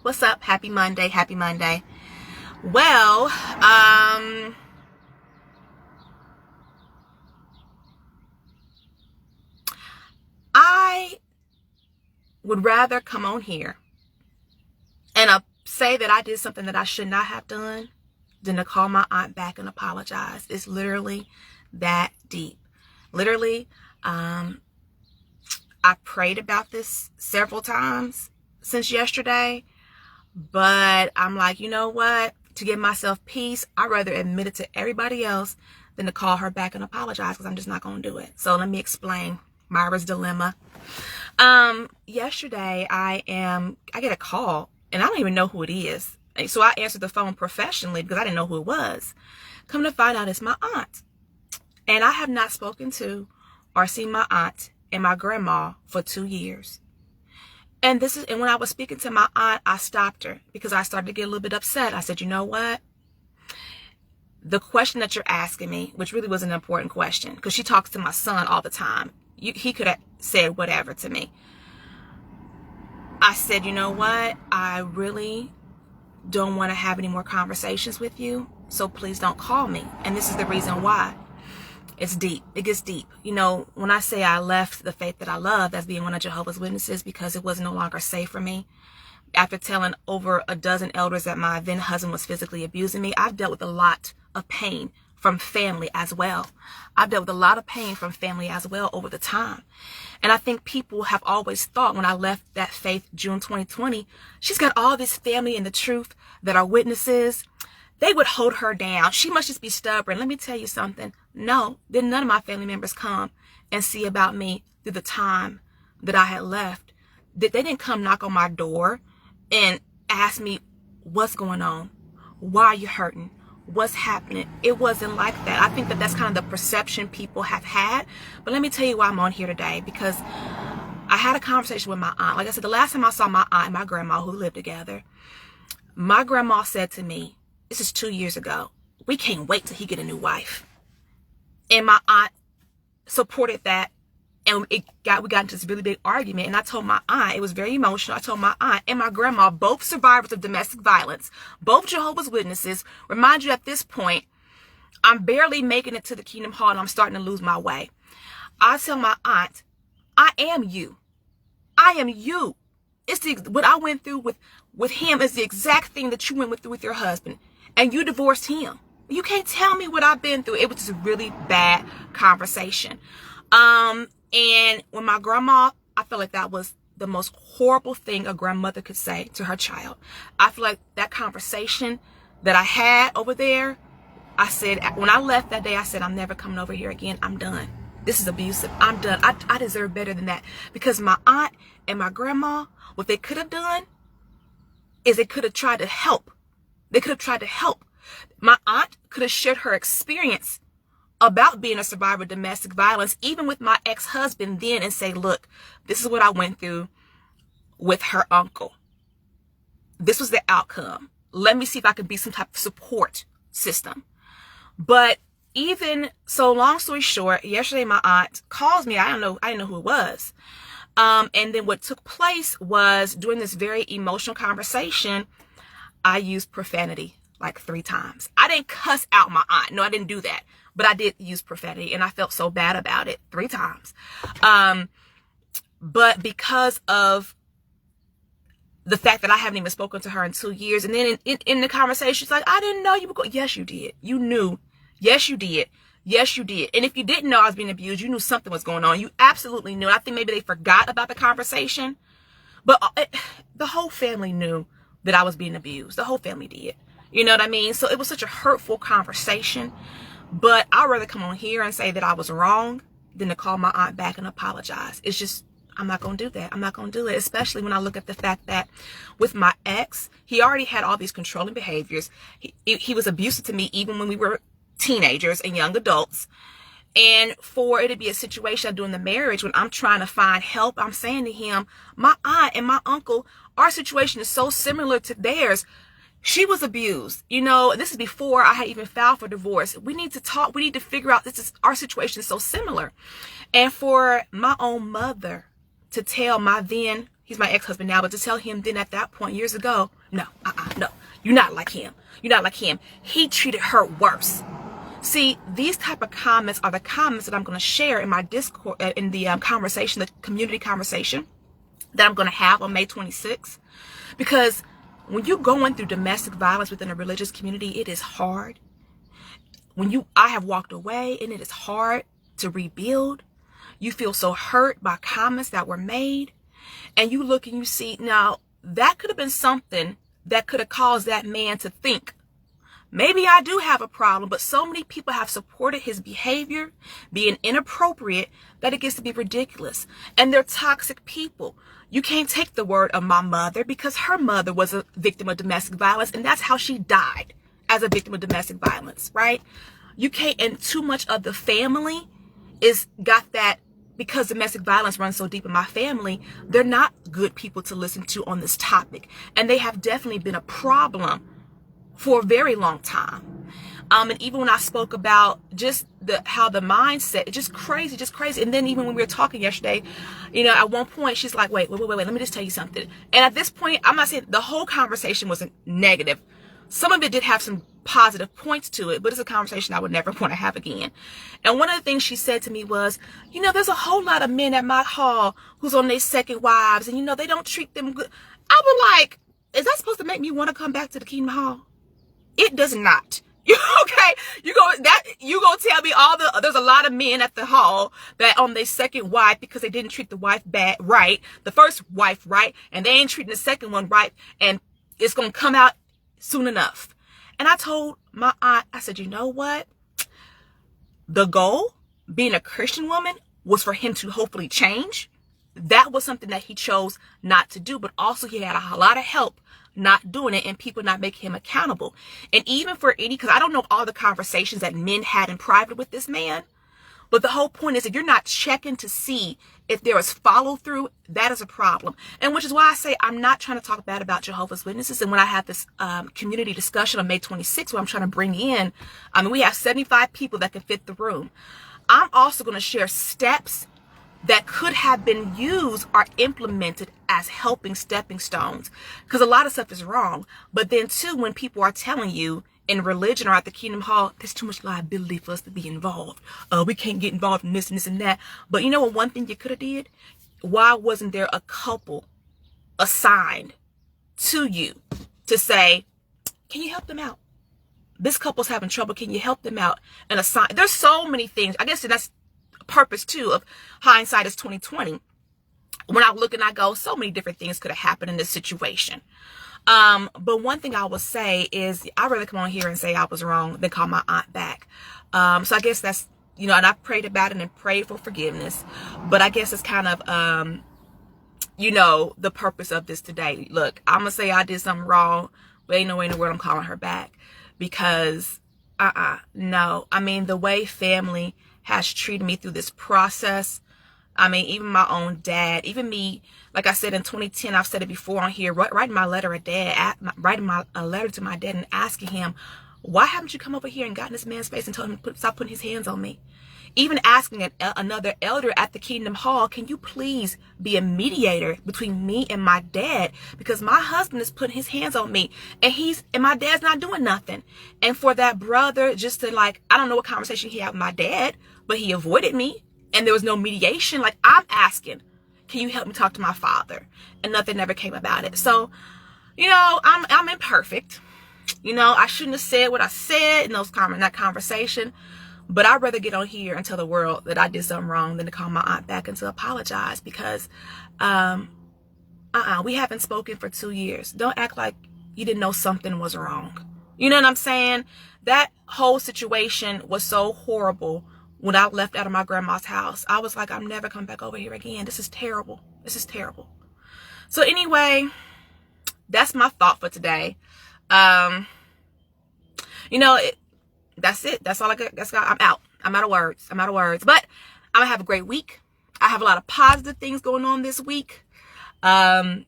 What's up? Happy Monday. Happy Monday. Well, I would rather come on here and say that I did something that I should not have done than to call my aunt back and apologize. It's literally that deep. Literally, I prayed about this several times since yesterday, but I'm like, you know what? To give myself peace, I'd rather admit it to everybody else than to call her back and apologize, because I'm just not going to do it. So let me explain Myra's dilemma. Yesterday I get a call and I don't even know who it is. So I answered the phone professionally because I didn't know who it was. Come to find out, it's my aunt. And I have not spoken to or seen my aunt and my grandma for 2 years. And when I was speaking to my aunt, I stopped her because I started to get a little bit upset. I said, you know what? The question that you're asking me, which really was an important question, because she talks to my son all the time. He could have said whatever to me. I said, you know what? I really don't want to have any more conversations with you, so please don't call me. And this is the reason why. It's deep. It gets deep. You know, when I say I left the faith that I love as being one of Jehovah's Witnesses because it was no longer safe for me, after telling over a dozen elders that my then husband was physically abusing me, I've dealt with a lot of pain from family as well. I've dealt with a lot of pain from family as well over the time. And I think people have always thought when I left that faith June 2020, she's got all this family in the truth that are witnesses. They would hold her down. She must just be stubborn. Let me tell you something. No, then none of my family members come and see about me through the time that I had left. They didn't come knock on my door and ask me, what's going on? Why are you hurting? What's happening? It wasn't like that. I think that that's kind of the perception people have had. But let me tell you why I'm on here today, because I had a conversation with my aunt. Like I said, the last time I saw my aunt and my grandma, who lived together, my grandma said to me, this is 2 years ago, we can't wait till he get a new wife. And my aunt supported that. And we got into this really big argument. And I told my aunt, it was very emotional. I told my aunt and my grandma, both survivors of domestic violence, both Jehovah's Witnesses. Remind you, at this point, I'm barely making it to the Kingdom Hall and I'm starting to lose my way. I tell my aunt, I am you. I am you. What I went through with him is the exact thing that you went through with your husband. And you divorced him. You can't tell me what I've been through. It was just a really bad conversation. And when my grandma, I feel like that was the most horrible thing a grandmother could say to her child. I feel like that conversation that I had over there, I said, when I left that day, I said, I'm never coming over here again. I'm done. This is abusive. I'm done. I deserve better than that. Because my aunt and my grandma, what they could have done is they could have tried to help. They could have tried to help. My aunt could have shared her experience about being a survivor of domestic violence, even with my ex-husband then, and say, look, this is what I went through with her uncle. This was the outcome. Let me see if I can be some type of support system. But even so, long story short, yesterday my aunt calls me. I didn't know who it was. And then what took place was, during this very emotional conversation, I used profanity like 3 times. I didn't cuss out my aunt. No, I didn't do that. But I did use profanity, and I felt so bad about it 3 times. But because of the fact that I haven't even spoken to her in 2 years, and then in the conversation, she's like, I didn't know you were going. Yes, you did. You knew. Yes, you did. Yes, you did. And if you didn't know I was being abused, you knew something was going on. You absolutely knew. I think maybe they forgot about the conversation. But the whole family knew that I was being abused. The whole family did. You know what I mean? So it was such a hurtful conversation. But I'd rather come on here and say that I was wrong than to call my aunt back and apologize. It's just, I'm not going to do that. I'm not going to do it, especially when I look at the fact that with my ex, he already had all these controlling behaviors. He was abusive to me even when we were teenagers and young adults. And for it to be a situation during the marriage when I'm trying to find help, I'm saying to him, my aunt and my uncle, our situation is so similar to theirs. She was abused. You know, this is before I had even filed for divorce. We need to talk. We need to figure out, our situation is so similar. And for my own mother to tell my then, He's my ex-husband now, but to tell him then at that point years ago, no, no, you're not like him. You're not like him. He treated her worse. See, these type of comments are the comments that I'm going to share in my Discord, in the conversation, the community conversation that I'm going to have on May 26th. Because when you're going through domestic violence within a religious community, it is hard. I have walked away, and it is hard to rebuild. You feel so hurt by comments that were made, and you look and you see, now that could have been something that could have caused that man to think, maybe I do have a problem, but so many people have supported his behavior being inappropriate that it gets to be ridiculous. And they're toxic people. You can't take the word of my mother, because her mother was a victim of domestic violence, and that's how she died, as a victim of domestic violence, right? You can't, and too much of the family is got that, because domestic violence runs so deep in my family, they're not good people to listen to on this topic. And they have definitely been a problem for a very long time. And even when I spoke about just how the mindset, just crazy. And then even when we were talking yesterday, at one point she's like, wait, let me just tell you something. And at this point, I'm not saying the whole conversation wasn't negative. Some of it did have some positive points to it, but it's a conversation I would never want to have again. And one of the things she said to me was, there's a whole lot of men at my hall who's on their second wives, and they don't treat them good. I was like, is that supposed to make me want to come back to the Kingdom Hall? It does not. Okay, you go tell me there's a lot of men at the hall that on their second wife, because they didn't treat the wife right, the first wife right, and they ain't treating the second one right, and it's gonna come out soon enough. And I told my aunt, I said, you know what? The goal, being a Christian woman, was for him to hopefully change. That was something that he chose not to do, but also he had a lot of help not doing it and people not making him accountable. And even for because I don't know all the conversations that men had in private with this man, but the whole point is, if you're not checking to see if there is follow through, that is a problem. And which is why I say I'm not trying to talk bad about Jehovah's Witnesses. And when I have this community discussion on May 26th, where I'm trying to bring in, we have 75 people that can fit the room. I'm also going to share steps that could have been used or implemented as helping stepping stones. Because a lot of stuff is wrong. But then too, when people are telling you in religion or at the Kingdom Hall, there's too much liability for us to be involved. We can't get involved in this and this and that. But you know what, one thing you could have did? Why wasn't there a couple assigned to you to say, can you help them out? This couple's having trouble. Can you help them out? And assign. There's so many things. I guess that's purpose too of hindsight is 2020. When I look and I go, so many different things could have happened in this situation. But one thing I will say is I'd rather come on here and say I was wrong than call my aunt back. So I guess that's, and I prayed about it and prayed for forgiveness, but I guess it's kind of, the purpose of this today. Look, I'm gonna say I did something wrong, but ain't no way in the world I'm calling her back, because, no. The way family has treated me through this process. Even my own dad, even me, like I said in 2010, I've said it before on here, writing my letter a letter to my dad and asking him, why haven't you come over here and gotten this man's face and told him to stop putting his hands on me? Even asking another elder at the Kingdom Hall, can you please be a mediator between me and my dad? Because my husband is putting his hands on me and my dad's not doing nothing. And for that brother just to I don't know what conversation he had with my dad, but he avoided me and there was no mediation. I'm asking, can you help me talk to my father? And nothing ever came about it. So, I'm imperfect. I shouldn't have said what I said in that conversation. But I'd rather get on here and tell the world that I did something wrong than to call my aunt back and to apologize, because we haven't spoken for 2 years. Don't act like you didn't know something was wrong. You know what I'm saying? That whole situation was so horrible when I left out of my grandma's house. I was like, I'm never coming back over here again. This is terrible. This is terrible. So anyway, that's my thought for today. That's it. That's all I got. I'm out. I'm out of words. But I'm going to have a great week. I have a lot of positive things going on this week. And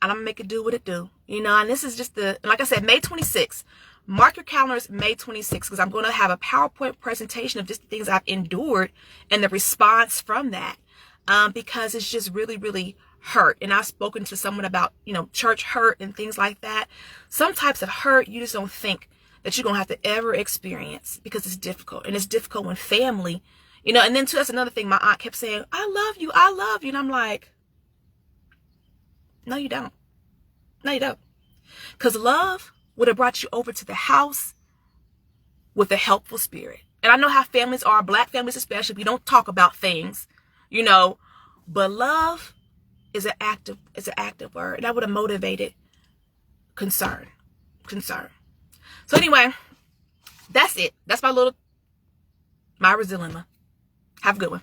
I'm going to make it do what it do. And this is just like I said, May 26th. Mark your calendars, May 26th, because I'm going to have a PowerPoint presentation of just the things I've endured and the response from that. Because it's just really, really hurt, and I've spoken to someone about, church hurt and things like that. Some types of hurt you just don't think that you're going to have to ever experience because it's difficult. And it's difficult when family, and then too, that's another thing. My aunt kept saying, I love you. And I'm like, no, you don't. No, you don't. Because love would have brought you over to the house with a helpful spirit. And I know how families are, Black families especially. We don't talk about things, but love is an active word. And that would have motivated concern. So anyway, that's it. That's my dilemma. Have a good one.